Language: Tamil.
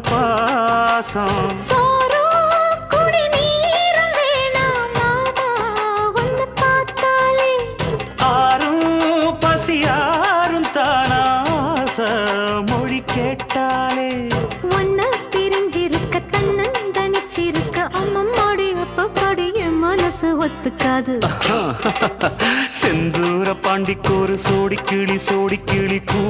பாசம் ஆறும் பசியாரும் தானாச மொழி கேட்டாலே ஒன்ன பிரிஞ்சிருக்க தன்னந்தனிச்சிருக்க அம்மம்மாடி அப்பப்பாடி என் மனசு ஒத்துக்காது செந்தூர பாண்டிக்கு ஒரு சோடி கிளி கூ